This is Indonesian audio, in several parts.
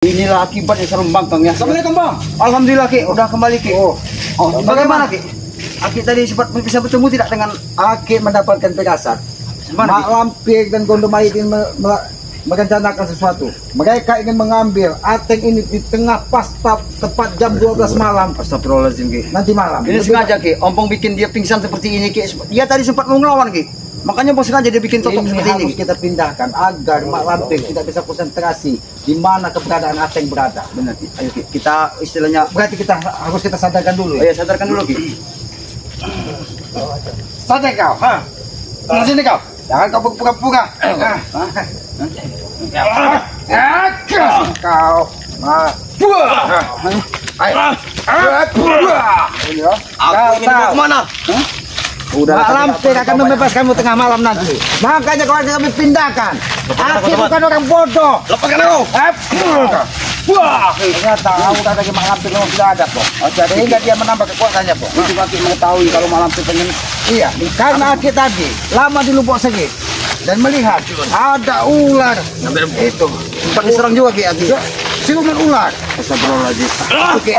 Inilah akibatnya Serembang, Kang ya. Assalamualaikum, Bang. Alhamdulillah, Ki. Udah kembali, Ki. Bagaimana, Ki? Aki tadi sempat bisa bertemu tidak dengan Aki mendapatkan pegasan. Mak Lampir dan Gondomai ingin merencanakan sesuatu. Mereka ingin mengambil Ateng ini di tengah pas tepat jam 12 malam. Astagfirullahaladzim, Ki. Nanti malam. Ini sengaja, Ki. Ompong bikin dia pingsan seperti ini, Ki. Dia tadi sempat mau ngelawan, Ki. Makanya bos sengaja dia bikin totok seperti ini. Harus kita pindahkan agar Mak Lampir tidak bisa konsentrasi di mana keberadaan Ateng berada. Benar, Ki. Ayo, Ki. Kita istilahnya Berarti harus kita sadarkan dulu. ayo sadarkan dulu, Ki. Sadar kau, ha? Tengah sini kau. Jangan kau pura-pura. Kau. Aku ingin mau kemana? Mak Lampir akan membebaskanmu tengah malam nanti. Makanya kau akan kami pindahkan. Aki bukan orang bodoh. Lepaskan aku. Ternyata kamu kata Mak Lampir memang sudah ada, Pok. Sehingga dia menambah kekuatannya, Pok. Itu Aki mengetahui kalau Mak Lampir pengen. Iya, karena Aki tadi lama di Lubuk Segit dan melihat ada ular itu. Sempat diserang juga, Ki. Aki. Siluman ular. Astagfirullahaladzim. Oke.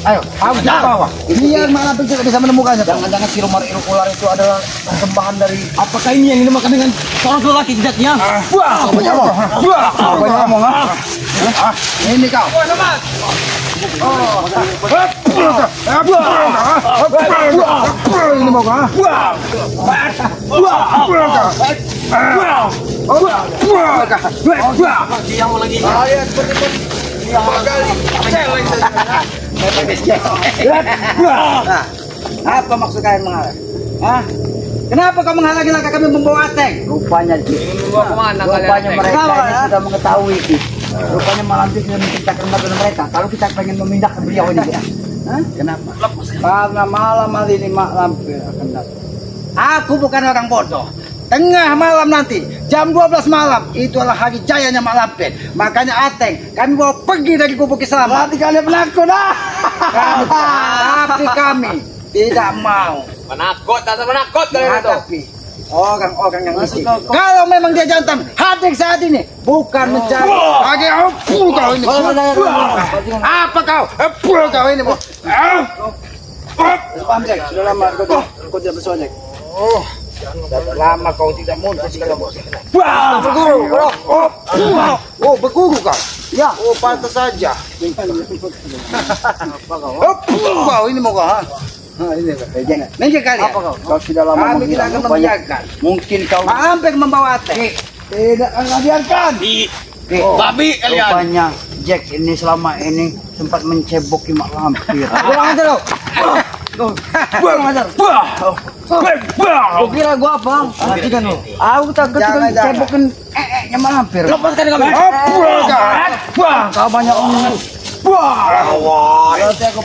Ayo, kamu ke bawah. Biar Mak Lampir tidak bisa menemukannya. Jangan-jangan siluman ular itu adalah sembahan dari. Apakah ini yang dimakan dengan Seorang lelaki jejaknya. Wah, apa ngomong? Apa ngomong? Ini kau. Ini mau kah? Dia mau lagi. Apa maksud kalian menghalang? Hah? Kenapa kau menghalangi langkah kami membawa Ateng? Rupanya, Ki. Rupanya mereka ini sudah mengetahui, Ki. Rupanya Mak Lampir sudah menciptakan masalah mereka. Kalau kita pengen memindahkan beliau ini, Ki. Kenapa? Karena malam hari ini Mak Lampir akan datang. Aku bukan orang bodoh. Tengah malam nanti, jam 12 malam, itu adalah hari jayanya Mak Lampir. Makanya Ateng, kami bawa pergi dari Gubuk Islam. Berarti kalian penakut, Tapi kami tidak mau Menakut atau menakut kalian itu? menghadapi orang-orang yang miskin. Kalau memang dia jantan, hadir saat ini, bukan mencari. Lagi kau ini. Apa kau? Kau ini, Bu. Sudah lama kau tidak bersojek. Sudah lama kau tidak muncul segala macam. Berguru kau. Ya. Oh, pantas saja. Kau ini mau kau? Ini kali ya? Apa kau? Kau sudah lama Kami tidak akan membiarkan. Mungkin kau. Mak Lampir membawa Ateng. Tidak akan biarkan. Babi kalian. Rupanya Jack ini selama ini sempat menceboki Mak Lampir. Kurang ajar lo. Kurang ajar. Kau kira gua apa? Perhatikan lo. Aku takut juga cebokin Mak Lampir. Lepaskan kami. Kau banyak omong. Berarti aku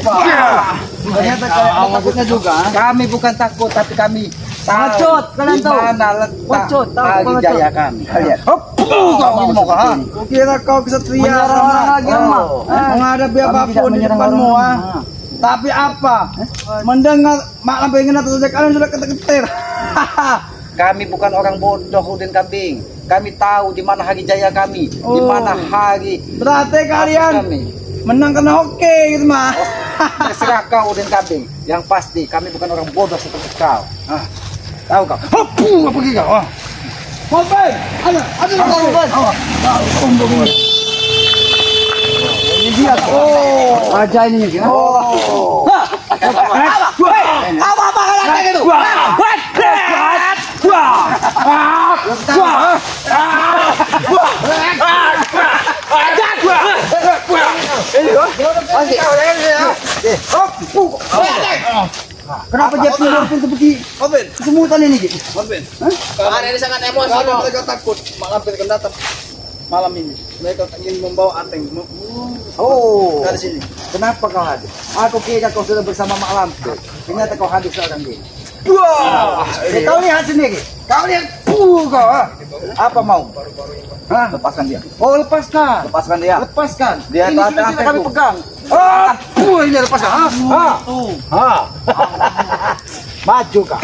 ternyata kalian takutnya juga. Kami bukan takut, tapi kami Pengecut, kalian tahu. di mana letak Pengecut, tahu hari pengecut. jaya kami. Kalian. Kau Kau mau kah? Kira kau kesatria Menyerang orang lagi, Mak. menghadapi Kami apapun tidak di menyerang depanmu, orang. Tapi apa? Mendengar Mak Lampir ingin atas saja kalian sudah ketar-ketir. Kami bukan orang bodoh, Udin Kambing. Kami tahu di mana hari jaya kami, di mana hari. Berarti kalian menang karena oke gitu mah. Terserah kau, Udin Kambing. Yang pasti kami bukan orang bodoh seperti kau. Tahu kau? Apa pergi kau? Mobil, ada mobil. Ini dia. Raja ini ya. Apa kalian itu? Kenapa dia pindah seperti kesemutan ini, Ki? Kalian ini sangat emosi. Mereka takut Mak Lampir akan datang malam ini. Mereka ingin membawa Ateng. Oh, Dari sini. kenapa kau hadir? Aku kira kau sudah bersama Mak Lampir. Ternyata kau hadir seorang diri. Kau lihat sendiri. Kau lihat. Kau. Apa mau? Lepaskan dia. Oh, lepaskan. Lepaskan dia. Lepaskan. Dia Ini tak sudah kami aku. pegang. Ini lepaskan. Maju kak.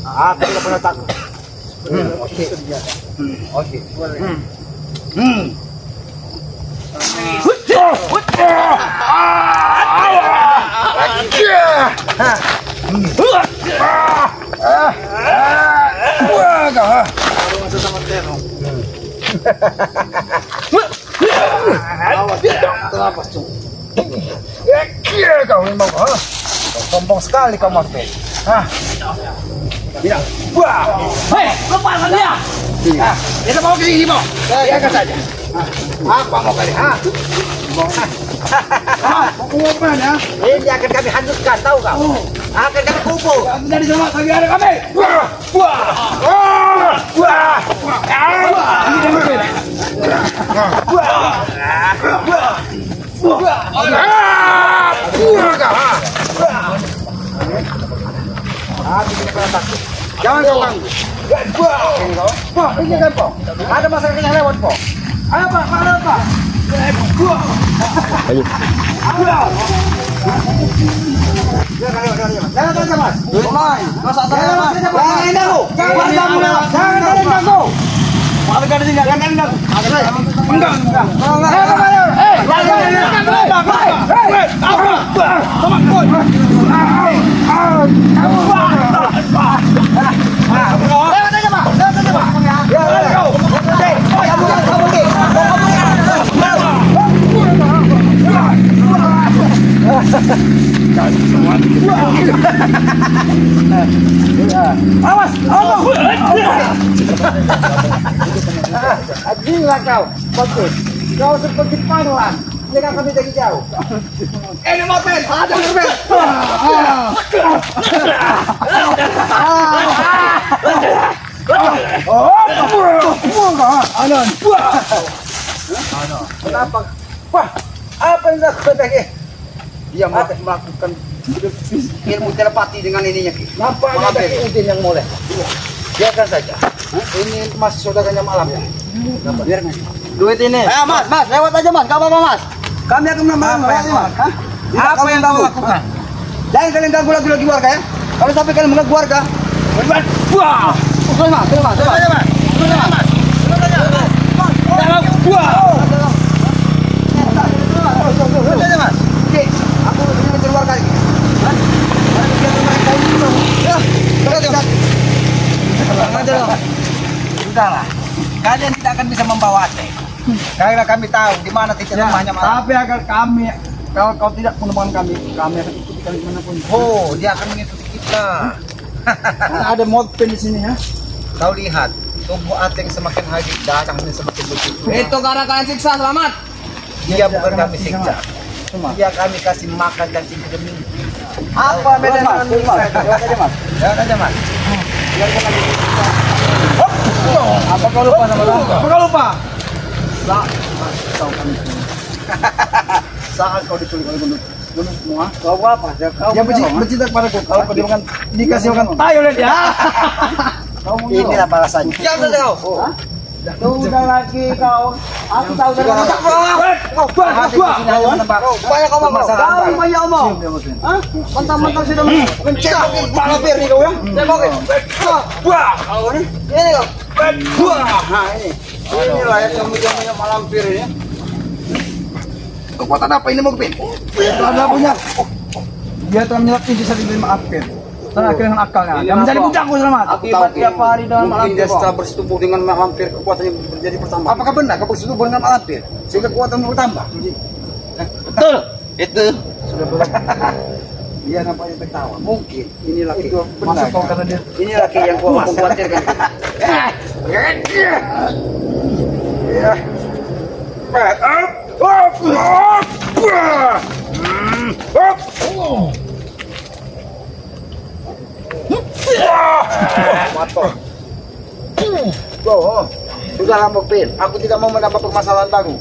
Aku tidak pernah takut. Oke. Kau memang sombong sekali kau Mas Ben. Tidak. Wah. Hei, lepaskan dia. Kita mau ke sini, mau. Biarkan saja. Apa mau kali? Mau kemana ya? Ini akan kami hancurkan, tahu kau? Akan kami kubur. Dari sana lagi ada kami. Wah. Jangan kau ganggu. Ini kan, Pak. Ada masyarakat yang lewat, Pak. Ayo, Pak. Ada, Pak. Ayo. Jangan saja, Mas. Mas, jangan ganggu. Jangan ganggu. Kalau ada sini jangan ganggu. Enggak. Awas, gila kau, bagus. Kau seperti panuan, jangan kami dari jauh. Ini mobil, ada mobil. Kenapa? Wah, apa yang dilakukan lagi? Dia melakukan ilmu telepati dengan ininya. Kenapa ada Udin yang mulai? Biarkan saja. Ini mas saudaranya malam ya. Biarkan. Duit ini. Mas, lewat aja mas. Gak apa-apa mas. Kami akan menambah mas. Apa yang kamu lakukan? Jangan kalian ganggu lagi warga ya. Kalau sampai kalian mengganggu warga, wah. Terus mas. Aku ini keluar kali. Sudahlah, kalian tidak akan bisa membawa Aceh. Karena kami tahu di mana titik rumahnya. Tapi agar kami, kalau kau tidak menemukan kami akan ikuti kalian dimanapun. Oh, dia akan mengikuti kita. Ada mobil di sini ya. Kau lihat, tubuh Aceh semakin hari darahnya semakin begitu. Itu karena kalian siksa, selamat. Dia bukan kami siksa. Dia kami kasih makan dan tinggal demi. Apa beda dengan Jangan aja mas. Apa kau lupa sama aku? Apa kau lupa? Saat kau diculik oleh gunung semua. Kau apa? Dia bercinta kepadaku. Kalau kau dikasih makan tayo lihat ya. Inilah balasannya. Jangan kau. Sudah lagi kau. Aku tahu dari mana. Banyak kau mau. Kau banyak omong. Mentang-mentang sudah mencebokin malapir nih kau ya. Cebokin. Wah. Ini kau. Nah ini. Inilah yang namanya malampir ini. Kekuatan apa ini mau Pin? Itu ada punya. Dia telah menyerap inti satu malampir. Dan akhirnya dengan akalnya. Dia menjadi bujakku selamat. Akibat tiap hari dengan malampir. Dia setelah bersetubuh dengan malampir, kekuatannya menjadi bertambah. Apakah benar kau bersetubuh dengan malampir sehingga kekuatanmu bertambah? Betul. Itu sudah benar. Dia nampaknya tertawa. Mungkin ini laki masuk kau karena dia. Ini laki yang kau khawatirkan. Sudah lama Pin, aku tidak mau menambah permasalahan baru.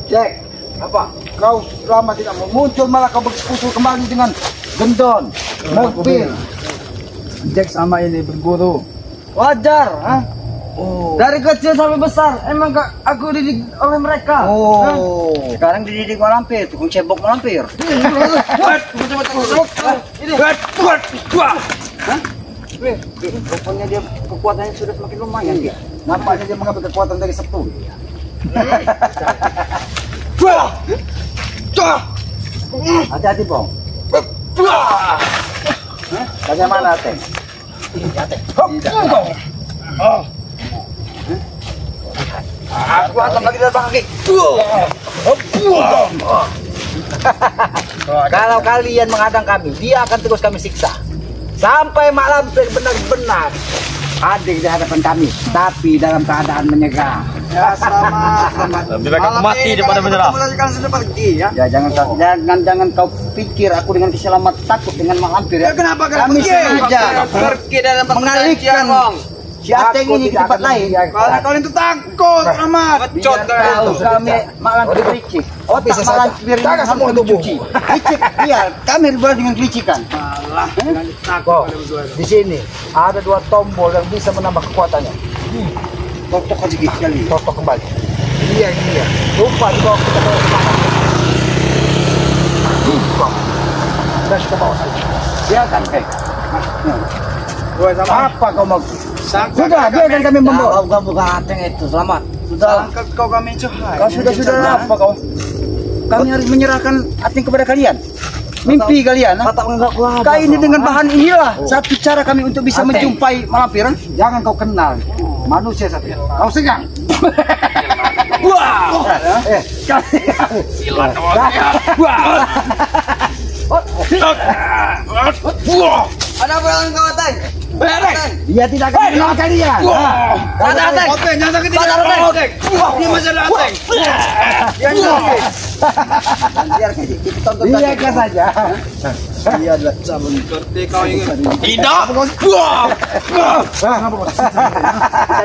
Jack, apa? Kau lama tidak mau muncul malah kau bersekutu kembali dengan Gendon, Mobil. Jack sama ini berguru. Wajar, ha? Oh. Dari kecil sampai besar, emang aku dididik oleh mereka. Oh. Sekarang dididik malampir, tukang cebok malampir. Pokoknya dia kekuatannya sudah semakin lumayan dia. Nampaknya dia mengambil kekuatan dari sepuh. Hati-hati Bong. Bagaimana, Teh? Aku akan bagi dari kaki. Kalau kalian menghadang kami, dia akan terus kami siksa sampai Mak Lampir benar-benar hadir di hadapan kami, tapi dalam keadaan menyegah. Ya, selamat. Lebih baik mati daripada menyerah. Sudah pergi ya. Ya jangan kau pikir aku dengan keselamat takut dengan Mak Lampir ya. Kenapa kami sengaja Pergi dalam mengalihkan si Ateng ini ke tempat lain. Kalau kalian itu takut, amat. Bacot Kami Mak Lampir licik. Otak Mak Lampir ini semua tubuh. Licik, iya. Kami dibuat dengan kelicikan. Di sini ada 2 tombol yang bisa menambah kekuatannya. Totok aja sekali. Totok kembali. Iya. Lupa dibawa kita ke mana? Sudah kita bawa saja. Silakan, Kek. Apa kau mau? Sudah, biarkan kami membawa. Kau bukan Ateng itu, selamat. Sudah. Kau kami cuhai. Kau sudah apa kau? Kami harus menyerahkan Ateng kepada kalian. Mimpi kalian. Kau ini dengan bahan inilah satu cara kami untuk bisa menjumpai Mak Lampir. Jangan kau kenal manusia satu. Kau segang. Wah. Silat. Ada apa dengan kau, Ateng? Dia tidak akan kenal kalian. Ateng. Oke, jangan sakit Ateng. Ini masalah Ateng. Kita tonton saja. Dia adalah cabun. Seperti kau ingin. Tidak. Kita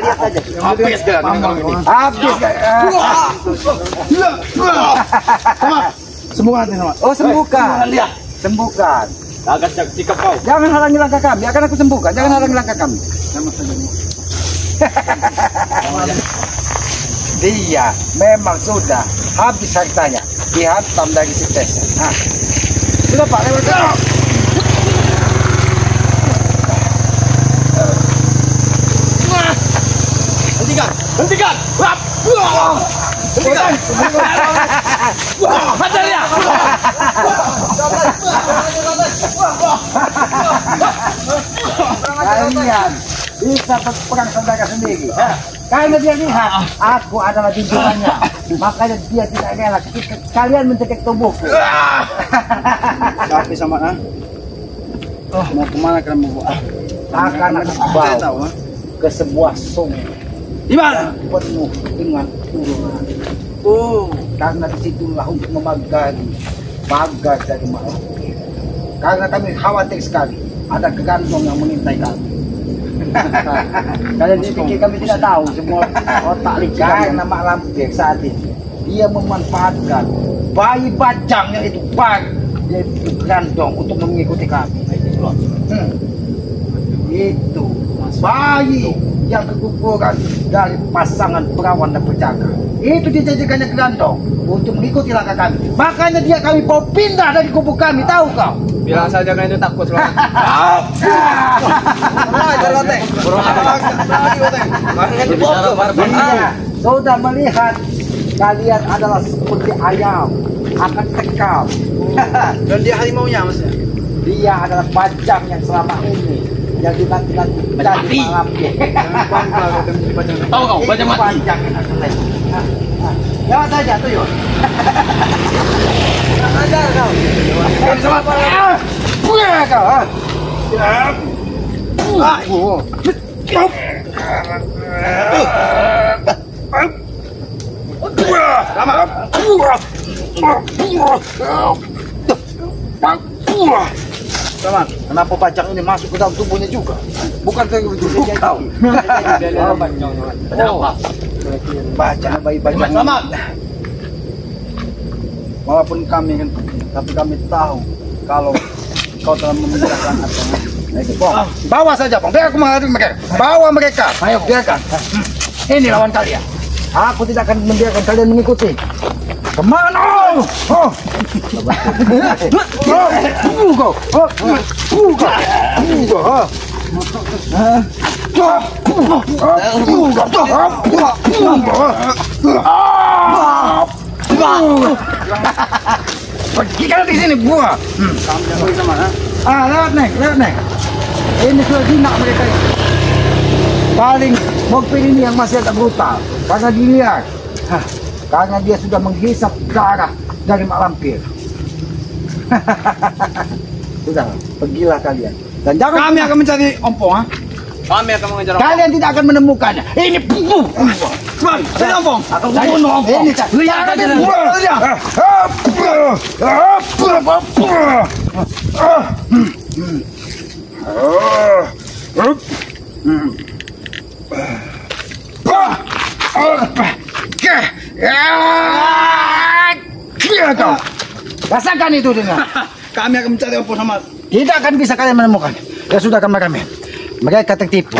lihat saja. Habis kan kalau ini. Habis. Sembuhkan Ateng, sama. Oh, sembuhkan. Agak sikap kau. Jangan halangi langkah kami, akan aku sembuhkan. Jangan halangi langkah kami. Dia memang sudah habis hartanya, dihantam dari si Tessa. Nah, sudah Pak, lewat. Hentikan. Hentikan. Hajar dia. Kalian bisa berperang senjata sendiri. Karena dia lihat aku adalah junjungannya, makanya dia tidak rela. Kalian mencekik tubuhku. Tapi sama mau kemana kalian mau? Akan aku bawa ke sebuah sungai. Di mana? Penuh dengan kurungan. Karena disitulah untuk memagari pagar dari Mak Lampir. Karena kami khawatir sekali ada kegandong yang mengintai kami. Kalian pikir kami tidak tahu semua otak licik karena Mak Lampir saat ini dia memanfaatkan bayi bajangnya itu yaitu gandong untuk mengikuti kami. Itu bayi yang keguguran dari pasangan perawan dan penjaga. Itu dijadikannya gandong untuk mengikuti langkah kami. Makanya dia kami mau pindah dari kubu kami, tahu kau? Bilang saja kan itu takut selamat. Sudah melihat kalian adalah seperti ayam akan tekam. Dan dia harimaunya maksudnya. Dia adalah bajang yang selama ini yang dinanti-nanti jadi Mak Lampir. Tahu kau bajang mati. Bajang yang asli. Lewat saja tuyul. Ajar kau. Buah kau. Sama, kenapa bajang ini masuk ke dalam tubuhnya juga? Bukan ke tubuh kau. Bajang bayi bajang. Selamat. Walaupun kami kan, tapi kami tahu kalau kau telah memindahkan Ateng. Bawa saja, Bang. Biar aku menghadapi mereka. Bawa mereka. Ayo, biarkan. Ini lawan kalian. Aku tidak akan membiarkan kalian mengikuti. Kemana? Pergi kau di sini gua. Lewat nek. Ini sudah jinak mereka ini. Paling Bokpin ini yang masih agak brutal karena dilihat. Karena dia sudah menghisap darah dari Mak Lampir. Sudah, pergilah kalian. Dan jangan Kami akan mencari Ompong, ha? Kami akan mengejar Ompong. kalian tidak akan menemukannya. Ini Cepat, cari Ompong. Aku bunuh Ompong. Ini jangan dibunuh dia. Rasakan itu dengar. Kami akan mencari Ompong sama. Tidak akan bisa kalian menemukan. Ya sudah kameramen. Mereka tertipu.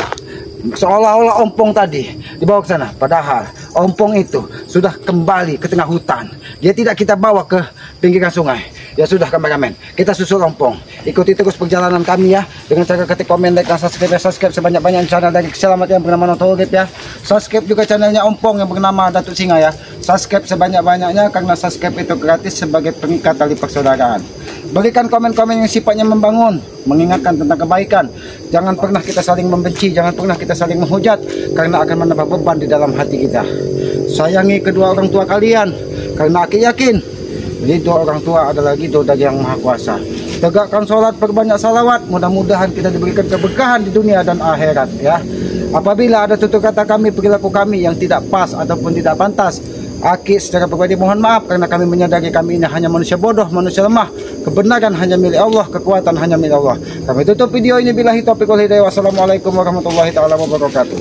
Seolah-olah Ompong tadi dibawa ke sana. Padahal Ompong itu sudah kembali ke tengah hutan. Dia tidak kita bawa ke pinggiran sungai. Ya sudah kameramen. Kita susul Ompong. Ikuti terus perjalanan kami ya. Dengan cara ketik komen, like, dan subscribe. Subscribe sebanyak-banyak channel dari Selamat yang bernama Notolip ya. Subscribe juga channelnya Ompong yang bernama Datuk Singa ya. Subscribe sebanyak-banyaknya karena subscribe itu gratis sebagai pengikat tali persaudaraan. Berikan komen-komen yang sifatnya membangun, mengingatkan tentang kebaikan. Jangan pernah kita saling membenci, jangan pernah kita saling menghujat, karena akan menambah beban di dalam hati kita. Sayangi kedua orang tua kalian, karena aku yakin ridho orang tua adalah ridho dari Yang Maha Kuasa. Tegakkan sholat, perbanyak salawat, mudah-mudahan kita diberikan keberkahan di dunia dan akhirat ya. Apabila ada tutur kata kami, perilaku kami yang tidak pas ataupun tidak pantas, Aki secara pribadi mohon maaf karena kami menyadari kami ini hanya manusia bodoh, manusia lemah. Kebenaran hanya milik Allah, kekuatan hanya milik Allah. Kami tutup video ini billahi taufiq wal hidayah. Wassalamualaikum warahmatullahi taala wabarakatuh.